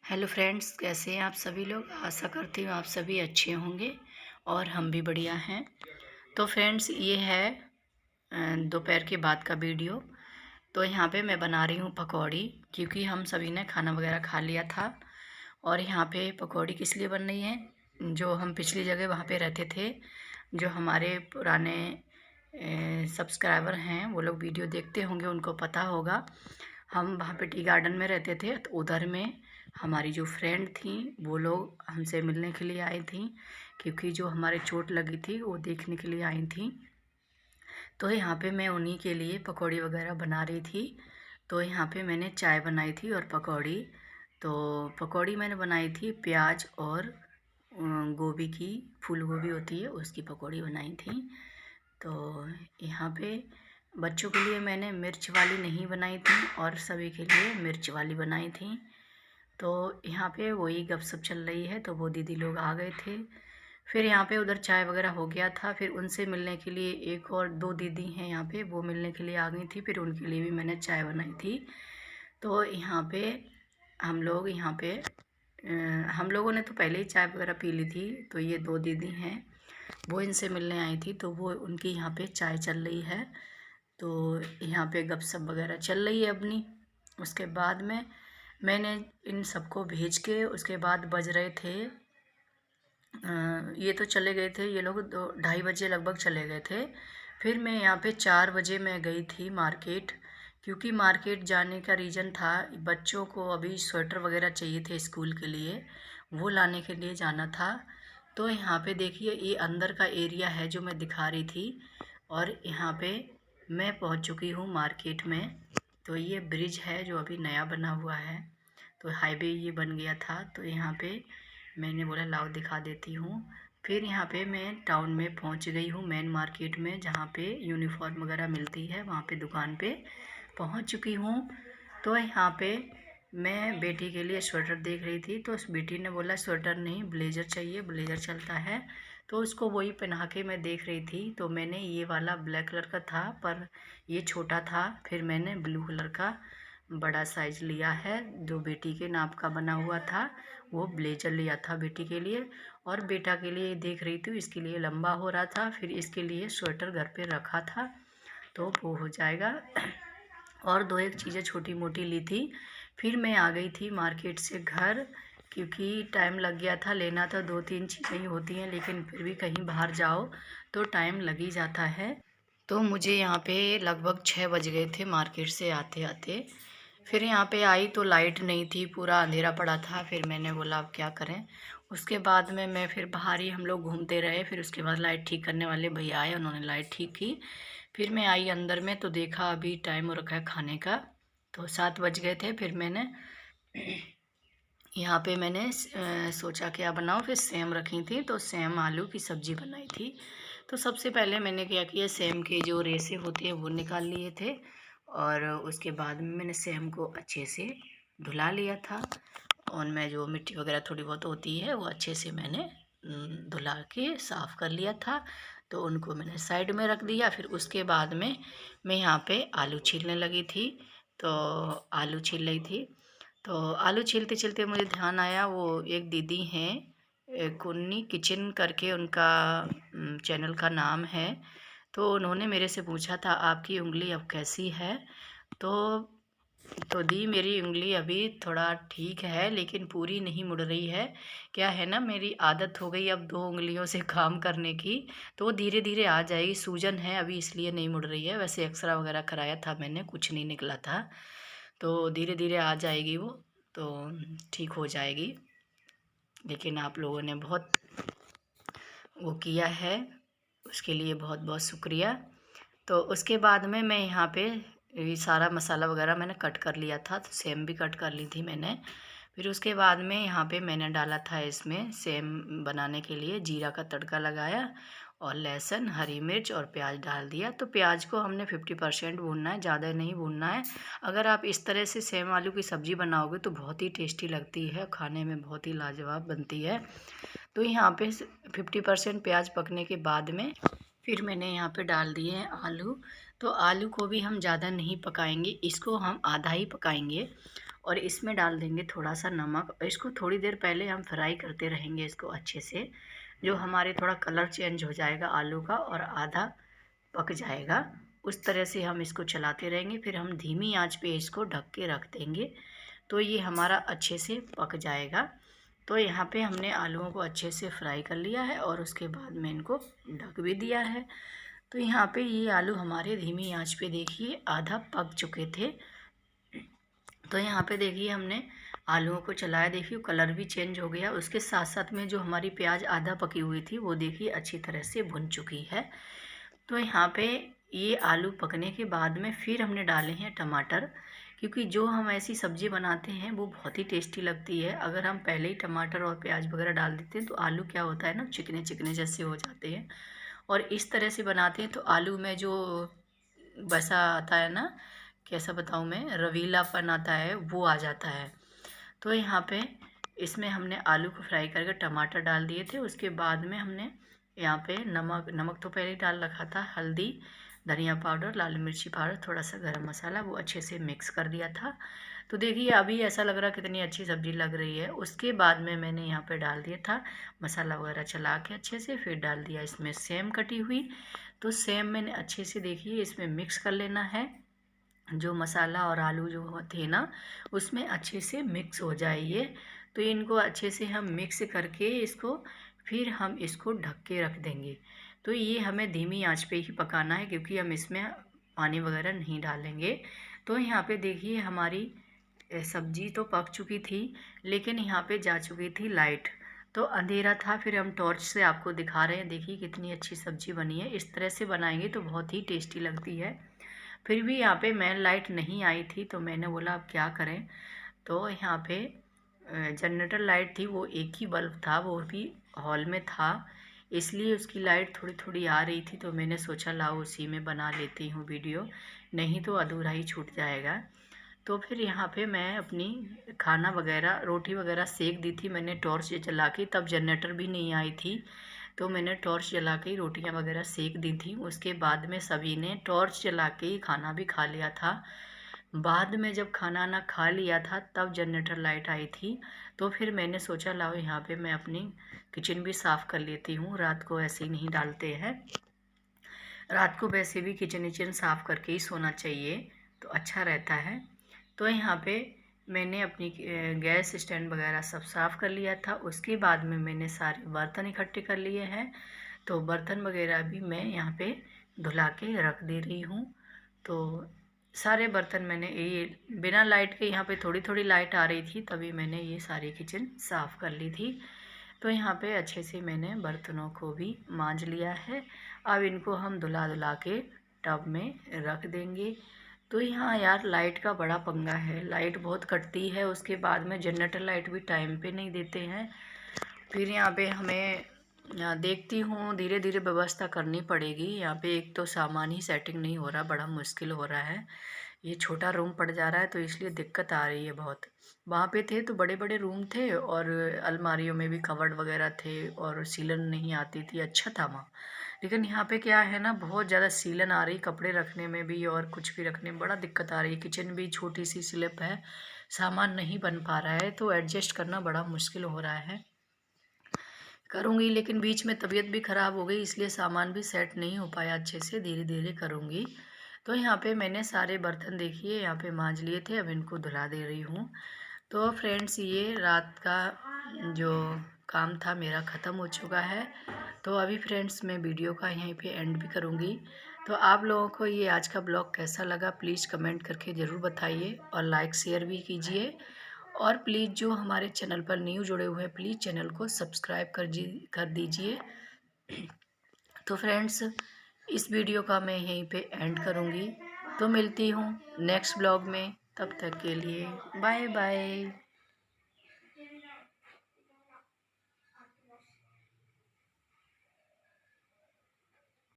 Hello friends, कैसे हैं आप सभी लोग। आशा करती हूँ आप सभी अच्छे होंगे और हम भी बढ़िया हैं। तो फ्रेंड्स, ये है दोपहर के बाद का वीडियो। तो यहाँ पे मैं बना रही हूँ पकौड़ी, क्योंकि हम सभी ने खाना वगैरह खा लिया था। और यहाँ पे पकौड़ी किस लिए बन रही है, जो हम पिछली जगह वहाँ पे रहते थे, जो हमारे पुराने सब्सक्राइबर हैं वो लोग वीडियो देखते होंगे, उनको पता होगा। हम वहाँ पे टी गार्डन में रहते थे, तो उधर में हमारी जो फ्रेंड थी वो लोग हमसे मिलने के लिए आई थी, क्योंकि जो हमारे चोट लगी थी वो देखने के लिए आई थी। तो यहाँ पे मैं उन्हीं के लिए पकौड़ी वगैरह बना रही थी। तो यहाँ पे मैंने चाय बनाई थी और पकौड़ी। तो पकौड़ी मैंने बनाई थी प्याज और गोभी की, फूल गोभी होती है उसकी पकौड़ी बनाई थी। तो यहाँ पे बच्चों के लिए मैंने मिर्च वाली नहीं बनाई थी और सभी के लिए मिर्च वाली बनाई थी। तो यहाँ पे वही गपशप चल रही है, तो वो दीदी लोग आ गए थे। फिर यहाँ पे उधर चाय वगैरह हो गया था, फिर उनसे मिलने के लिए एक और दो दीदी हैं यहाँ पे, वो मिलने के लिए आ गई थी, फिर उनके लिए भी मैंने चाय बनाई थी। तो यहाँ पे हम लोग यहाँ पे हम लोगों ने तो पहले ही चाय वगैरह पी ली थी। तो ये दो दीदी हैं, वो इनसे मिलने आई थी, तो वो उनकी यहाँ पे चाय चल रही है। तो यहाँ पे गपशप वगैरह चल रही है अपनी। उसके बाद में मैंने इन सबको भेज के, उसके बाद बज रहे थे ये तो चले गए थे ये लोग, 2-2:30 बजे लगभग चले गए थे। फिर मैं यहाँ पे 4 बजे मैं गई थी मार्केट, क्योंकि मार्केट जाने का रीज़न था बच्चों को अभी स्वेटर वगैरह चाहिए थे स्कूल के लिए, वो लाने के लिए जाना था। तो यहाँ पे देखिए, ये अंदर का एरिया है जो मैं दिखा रही थी, और यहाँ पे मैं पहुँच चुकी हूँ मार्केट में। तो ये ब्रिज है जो अभी नया बना हुआ है, तो हाईवे ये बन गया था। तो यहाँ पे मैंने बोला लाओ दिखा देती हूँ। फिर यहाँ पे मैं टाउन में पहुँच गई हूँ, मेन मार्केट में, जहाँ पे यूनिफॉर्म वगैरह मिलती है, वहाँ पे दुकान पे पहुँच चुकी हूँ। तो यहाँ पे मैं बेटी के लिए स्वेटर देख रही थी, तो उस बेटी ने बोला स्वेटर नहीं ब्लेज़र चाहिए, ब्लेज़र चलता है। तो उसको वही पहना के मैं देख रही थी। तो मैंने ये वाला ब्लैक कलर का था, पर ये छोटा था, फिर मैंने ब्लू कलर का बड़ा साइज़ लिया है, जो बेटी के नाप का बना हुआ था, वो ब्लेजर लिया था बेटी के लिए। और बेटा के लिए देख रही थी, इसके लिए लंबा हो रहा था, फिर इसके लिए स्वेटर घर पे रखा था, तो वो हो जाएगा। और दो एक चीज़ें छोटी मोटी ली थी। फिर मैं आ गई थी मार्केट से घर, क्योंकि टाइम लग गया था, लेना तो 2-3 चीज़ें ही होती हैं, लेकिन फिर भी कहीं बाहर जाओ तो टाइम लग ही जाता है। तो मुझे यहाँ पे लगभग 6 बज गए थे मार्केट से आते आते। फिर यहाँ पे आई तो लाइट नहीं थी, पूरा अंधेरा पड़ा था। फिर मैंने बोला अब क्या करें। उसके बाद में मैं फिर बाहर ही हम लोग घूमते रहे। फिर उसके बाद लाइट ठीक करने वाले भैया आए, उन्होंने लाइट ठीक की। फिर मैं आई अंदर में, तो देखा अभी टाइम हो रखा है खाने का, तो 7 बज गए थे। फिर मैंने यहाँ पे मैंने सोचा क्या बनाऊँ, फिर सेम रखी थी, तो सेम आलू की सब्ज़ी बनाई थी। तो सबसे पहले मैंने क्या किया, सेम के जो रेसे होते हैं वो निकाल लिए थे, और उसके बाद में मैंने सेम को अच्छे से धुला लिया था। उनमें जो मिट्टी वगैरह थोड़ी बहुत होती है वो अच्छे से मैंने धुला के साफ़ कर लिया था। तो उनको मैंने साइड में रख दिया। फिर उसके बाद में मैं यहाँ पे आलू छीलने लगी थी। तो आलू छील रही थी, तो आलू छीलते छीलते मुझे ध्यान आया, वो एक दीदी हैं, कुन्नी किचन करके उनका चैनल का नाम है। तो उन्होंने मेरे से पूछा था आपकी उंगली अब कैसी है। तो दी मेरी उंगली अभी थोड़ा ठीक है, लेकिन पूरी नहीं मुड़ रही है। क्या है ना, मेरी आदत हो गई अब 2 उंगलियों से काम करने की, तो वो धीरे धीरे आ जाएगी। सूजन है अभी इसलिए नहीं मुड़ रही है, वैसे एक्सरा वगैरह कराया था मैंने, कुछ नहीं निकला था। तो धीरे धीरे आ जाएगी वो, तो ठीक हो जाएगी। लेकिन आप लोगों ने बहुत वो किया है, उसके लिए बहुत बहुत शुक्रिया। तो उसके बाद में मैं यहाँ पे ये सारा मसाला वगैरह मैंने कट कर लिया था, तो सेम भी कट कर ली थी मैंने। फिर उसके बाद में यहाँ पे मैंने डाला था इसमें सेम बनाने के लिए जीरा का तड़का लगाया, और लहसुन, हरी मिर्च और प्याज डाल दिया। तो प्याज को हमने 50% भूनना है, ज़्यादा नहीं भूनना है। अगर आप इस तरह से सेम आलू की सब्ज़ी बनाओगे तो बहुत ही टेस्टी लगती है, खाने में बहुत ही लाजवाब बनती है। तो यहाँ पे 50% प्याज पकने के बाद में फिर मैंने यहाँ पे डाल दिए हैं आलू। तो आलू को भी हम ज़्यादा नहीं पकाएंगे, इसको हम आधा ही पकाएंगे। और इसमें डाल देंगे थोड़ा सा नमक। इसको थोड़ी देर पहले हम फ्राई करते रहेंगे इसको अच्छे से, जो हमारे थोड़ा कलर चेंज हो जाएगा आलू का और आधा पक जाएगा, उस तरह से हम इसको चलाते रहेंगे। फिर हम धीमी आंच पे इसको ढक के रख देंगे, तो ये हमारा अच्छे से पक जाएगा। तो यहाँ पे हमने आलूओं को अच्छे से फ्राई कर लिया है और उसके बाद में इनको ढक भी दिया है। तो यहाँ पे ये आलू हमारे धीमी आंच पे देखिए आधा पक चुके थे। तो यहाँ पे देखिए हमने आलूओं को चलाया, देखिए कलर भी चेंज हो गया। उसके साथ साथ में जो हमारी प्याज आधा पकी हुई थी वो देखिए अच्छी तरह से भुन चुकी है। तो यहाँ पे ये आलू पकने के बाद में फिर हमने डाले हैं टमाटर, क्योंकि जो हम ऐसी सब्ज़ी बनाते हैं वो बहुत ही टेस्टी लगती है। अगर हम पहले ही टमाटर और प्याज वगैरह डाल देते हैं तो आलू क्या होता है ना, चिकने चिकने जैसे हो जाते हैं। और इस तरह से बनाते हैं तो आलू में जो वैसा आता है ना, कैसा बताऊँ मैं, रवीलापन आता है वो आ जाता है। तो यहाँ पे इसमें हमने आलू को फ्राई करके टमाटर डाल दिए थे। उसके बाद में हमने यहाँ पे नमक तो पहले ही डाल रखा था, हल्दी, धनिया पाउडर, लाल मिर्ची पाउडर, थोड़ा सा गरम मसाला, वो अच्छे से मिक्स कर दिया था। तो देखिए अभी ऐसा लग रहा कितनी अच्छी सब्ज़ी लग रही है। उसके बाद में मैंने यहाँ पे डाल दिया था मसाला वगैरह चला के अच्छे से, फिर डाल दिया इसमें सेम कटी हुई। तो सेम मैंने अच्छे से देखिए इसमें मिक्स कर लेना है, जो मसाला और आलू जो थे ना उसमें अच्छे से मिक्स हो जाए ये। तो इनको अच्छे से हम मिक्स करके इसको फिर हम इसको ढक के रख देंगे। तो ये हमें धीमी आंच पे ही पकाना है, क्योंकि हम इसमें पानी वगैरह नहीं डालेंगे। तो यहाँ पे देखिए हमारी सब्जी तो पक चुकी थी, लेकिन यहाँ पे जा चुकी थी लाइट, तो अंधेरा था। फिर हम टॉर्च से आपको दिखा रहे हैं, देखिए कितनी अच्छी सब्जी बनी है। इस तरह से बनाएंगे तो बहुत ही टेस्टी लगती है। फिर भी यहाँ पे मेन लाइट नहीं आई थी, तो मैंने बोला अब क्या करें। तो यहाँ पे जनरेटर लाइट थी, वो एक ही बल्ब था, वो भी हॉल में था, इसलिए उसकी लाइट थोड़ी थोड़ी आ रही थी। तो मैंने सोचा लाओ उसी में बना लेती हूँ वीडियो, नहीं तो अधूरा ही छूट जाएगा। तो फिर यहाँ पे मैं अपनी खाना वगैरह रोटी वगैरह सेक दी थी मैंने टॉर्च जला के, तब जनरेटर भी नहीं आई थी। तो मैंने टॉर्च जला के ही रोटियाँ वगैरह सेक दी थी। उसके बाद में सभी ने टॉर्च जला के ही खाना भी खा लिया था। बाद में जब खाना ना खा लिया था तब जनरेटर लाइट आई थी। तो फिर मैंने सोचा लाओ यहाँ पे मैं अपनी किचन भी साफ़ कर लेती हूँ, रात को ऐसे ही नहीं डालते हैं, रात को वैसे भी किचन विचन साफ़ करके ही सोना चाहिए तो अच्छा रहता है। तो यहाँ पे मैंने अपनी गैस स्टैंड वगैरह सब साफ़ कर लिया था। उसके बाद में मैंने सारे बर्तन इकट्ठे कर लिए हैं, तो बर्तन वगैरह भी मैं यहाँ पे धुला के रख दे रही हूँ। तो सारे बर्तन मैंने ये बिना लाइट के, यहाँ पे थोड़ी थोड़ी लाइट आ रही थी तभी मैंने ये सारी किचन साफ़ कर ली थी। तो यहाँ पे अच्छे से मैंने बर्तनों को भी मांज लिया है। अब इनको हम धुला धुला के टब में रख देंगे। तो यहाँ यार लाइट का बड़ा पंगा है, लाइट बहुत कटती है। उसके बाद में जनरेटर लाइट भी टाइम पे नहीं देते हैं। फिर यहाँ पे हमें देखती हूँ धीरे धीरे व्यवस्था करनी पड़ेगी। यहाँ पे एक तो सामान ही सेटिंग नहीं हो रहा, बड़ा मुश्किल हो रहा है। ये छोटा रूम पड़ जा रहा है तो इसलिए दिक्कत आ रही है बहुत। वहाँ पे थे तो बड़े बड़े रूम थे और अलमारियों में भी कवर्ड वगैरह थे और सीलन नहीं आती थी, अच्छा था वहाँ। लेकिन यहाँ पे क्या है ना, बहुत ज़्यादा सीलन आ रही, कपड़े रखने में भी और कुछ भी रखने में बड़ा दिक्कत आ रही है। किचन भी छोटी सी स्लिप है, सामान नहीं बन पा रहा है, तो एडजस्ट करना बड़ा मुश्किल हो रहा है। करूँगी, लेकिन बीच में तबीयत भी ख़राब हो गई इसलिए सामान भी सेट नहीं हो पाया अच्छे से, धीरे धीरे करूँगी। तो यहाँ पे मैंने सारे बर्तन देखिए यहाँ पे मांज लिए थे, अब इनको धुला दे रही हूँ। तो फ्रेंड्स ये रात का जो काम था मेरा ख़त्म हो चुका है। तो अभी फ्रेंड्स मैं वीडियो का यहीं पे एंड भी करूँगी। तो आप लोगों को ये आज का ब्लॉग कैसा लगा प्लीज़ कमेंट करके ज़रूर बताइए और लाइक शेयर भी कीजिए। और प्लीज़ जो हमारे चैनल पर न्यू जुड़े हुए हैं प्लीज़ चैनल को सब्सक्राइब कर दीजिए। तो फ्रेंड्स इस वीडियो का मैं यहीं पे एंड करूँगी। तो मिलती हूँ नेक्स्ट ब्लॉग में, तब तक के लिए बाय बाय।